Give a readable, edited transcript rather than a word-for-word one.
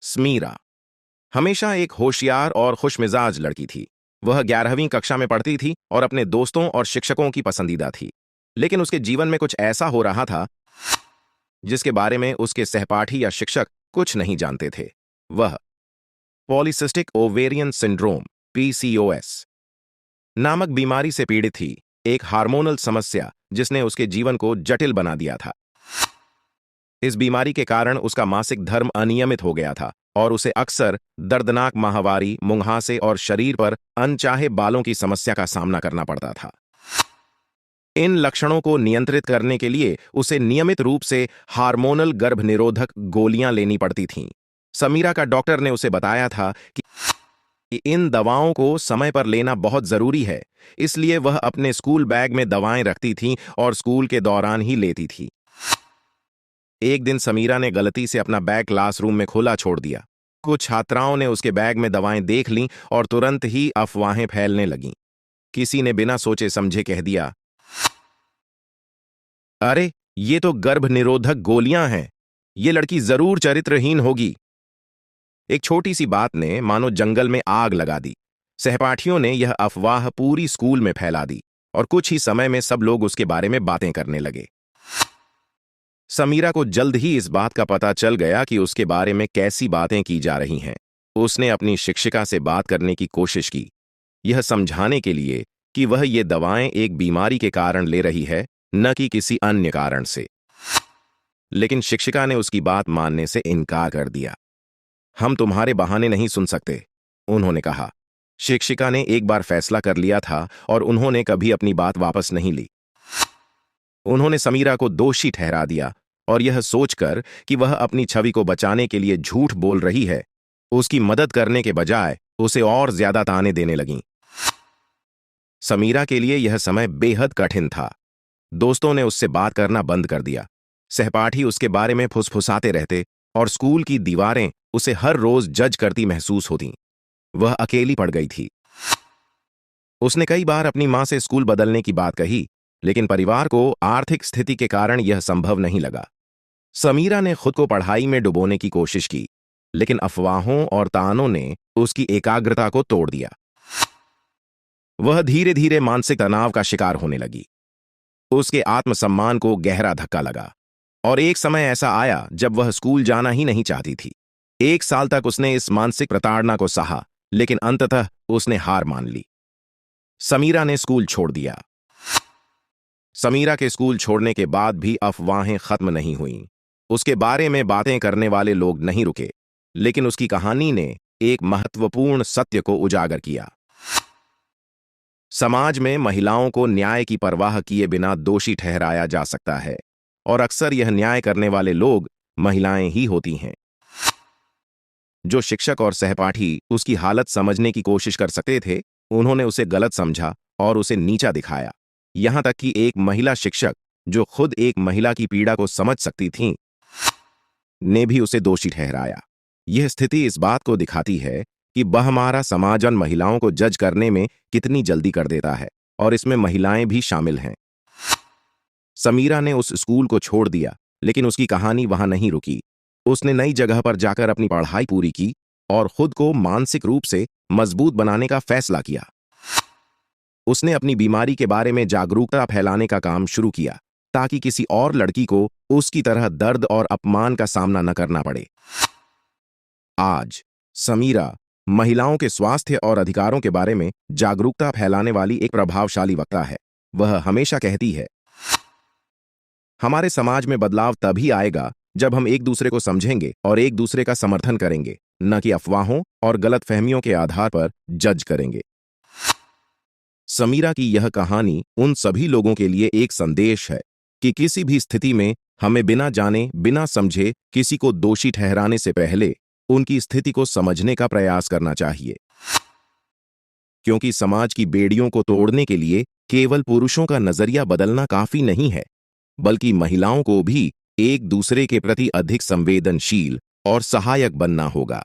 स्मीरा हमेशा एक होशियार और खुशमिजाज लड़की थी। वह 11वीं कक्षा में पढ़ती थी और अपने दोस्तों और शिक्षकों की पसंदीदा थी। लेकिन उसके जीवन में कुछ ऐसा हो रहा था जिसके बारे में उसके सहपाठी या शिक्षक कुछ नहीं जानते थे। वह पॉलीसिस्टिक ओवेरियन सिंड्रोम पीसीओएस नामक बीमारी से पीड़ित थी, एक हार्मोनल समस्या जिसने उसके जीवन को जटिल बना दिया था। इस बीमारी के कारण उसका मासिक धर्म अनियमित हो गया था और उसे अक्सर दर्दनाक माहवारी, मुंहासे और शरीर पर अनचाहे बालों की समस्या का सामना करना पड़ता था। इन लक्षणों को नियंत्रित करने के लिए उसे नियमित रूप से हार्मोनल गर्भनिरोधक गोलियां लेनी पड़ती थीं। समीरा का डॉक्टर ने उसे बताया था कि इन दवाओं को समय पर लेना बहुत जरूरी है, इसलिए वह अपने स्कूल बैग में दवाएं रखती थीं और स्कूल के दौरान ही लेती थी। एक दिन समीरा ने गलती से अपना बैग क्लासरूम में खुला छोड़ दिया। कुछ छात्राओं ने उसके बैग में दवाएं देख लीं और तुरंत ही अफवाहें फैलने लगीं। किसी ने बिना सोचे समझे कह दिया, अरे ये तो गर्भनिरोधक गोलियां हैं, ये लड़की जरूर चरित्रहीन होगी। एक छोटी सी बात ने मानो जंगल में आग लगा दी। सहपाठियों ने यह अफवाह पूरी स्कूल में फैला दी और कुछ ही समय में सब लोग उसके बारे में बातें करने लगे। समीरा को जल्द ही इस बात का पता चल गया कि उसके बारे में कैसी बातें की जा रही हैं। उसने अपनी शिक्षिका से बात करने की कोशिश की, यह समझाने के लिए कि वह ये दवाएं एक बीमारी के कारण ले रही है, न कि किसी अन्य कारण से। लेकिन शिक्षिका ने उसकी बात मानने से इनकार कर दिया। हम तुम्हारे बहाने नहीं सुन सकते, उन्होंने कहा। शिक्षिका ने एक बार फैसला कर लिया था और उन्होंने कभी अपनी बात वापस नहीं ली। उन्होंने समीरा को दोषी ठहरा दिया और यह सोचकर कि वह अपनी छवि को बचाने के लिए झूठ बोल रही है, उसकी मदद करने के बजाय उसे और ज्यादा ताने देने लगीं। समीरा के लिए यह समय बेहद कठिन था। दोस्तों ने उससे बात करना बंद कर दिया। सहपाठी उसके बारे में फुसफुसाते रहते और स्कूल की दीवारें उसे हर रोज जज करती महसूस होतीं। वह अकेली पड़ गई थी। उसने कई बार अपनी मां से स्कूल बदलने की बात कही, लेकिन परिवार को आर्थिक स्थिति के कारण यह संभव नहीं लगा। समीरा ने खुद को पढ़ाई में डुबोने की कोशिश की, लेकिन अफवाहों और तानों ने उसकी एकाग्रता को तोड़ दिया। वह धीरे धीरे मानसिक तनाव का शिकार होने लगी। उसके आत्मसम्मान को गहरा धक्का लगा और एक समय ऐसा आया जब वह स्कूल जाना ही नहीं चाहती थी। 1 साल तक उसने इस मानसिक प्रताड़ना को सहा, लेकिन अंततः उसने हार मान ली। समीरा ने स्कूल छोड़ दिया। समीरा के स्कूल छोड़ने के बाद भी अफवाहें खत्म नहीं हुईं। उसके बारे में बातें करने वाले लोग नहीं रुके, लेकिन उसकी कहानी ने एक महत्वपूर्ण सत्य को उजागर किया। समाज में महिलाओं को न्याय की परवाह किए बिना दोषी ठहराया जा सकता है और अक्सर यह न्याय करने वाले लोग महिलाएं ही होती हैं। जो शिक्षक और सहपाठी उसकी हालत समझने की कोशिश कर सकते थे, उन्होंने उसे गलत समझा और उसे नीचा दिखाया। यहां तक कि एक महिला शिक्षक जो खुद एक महिला की पीड़ा को समझ सकती थीं, ने भी उसे दोषी ठहराया। यह स्थिति इस बात को दिखाती है कि हमारा समाज महिलाओं को जज करने में कितनी जल्दी कर देता है और इसमें महिलाएं भी शामिल हैं। समीरा ने उस स्कूल को छोड़ दिया, लेकिन उसकी कहानी वहां नहीं रुकी। उसने नई जगह पर जाकर अपनी पढ़ाई पूरी की और खुद को मानसिक रूप से मजबूत बनाने का फैसला किया। उसने अपनी बीमारी के बारे में जागरूकता फैलाने का काम शुरू किया ताकि किसी और लड़की को उसकी तरह दर्द और अपमान का सामना न करना पड़े। आज समीरा महिलाओं के स्वास्थ्य और अधिकारों के बारे में जागरूकता फैलाने वाली एक प्रभावशाली वक्ता है। वह हमेशा कहती है, हमारे समाज में बदलाव तभी आएगा जब हम एक दूसरे को समझेंगे और एक दूसरे का समर्थन करेंगे, न कि अफवाहों और गलतफहमियों के आधार पर जज करेंगे। समीरा की यह कहानी उन सभी लोगों के लिए एक संदेश है कि किसी भी स्थिति में हमें बिना जाने, बिना समझे किसी को दोषी ठहराने से पहले उनकी स्थिति को समझने का प्रयास करना चाहिए। क्योंकि समाज की बेड़ियों को तोड़ने के लिए केवल पुरुषों का नजरिया बदलना काफी नहीं है, बल्कि महिलाओं को भी एक दूसरे के प्रति अधिक संवेदनशील और सहायक बनना होगा।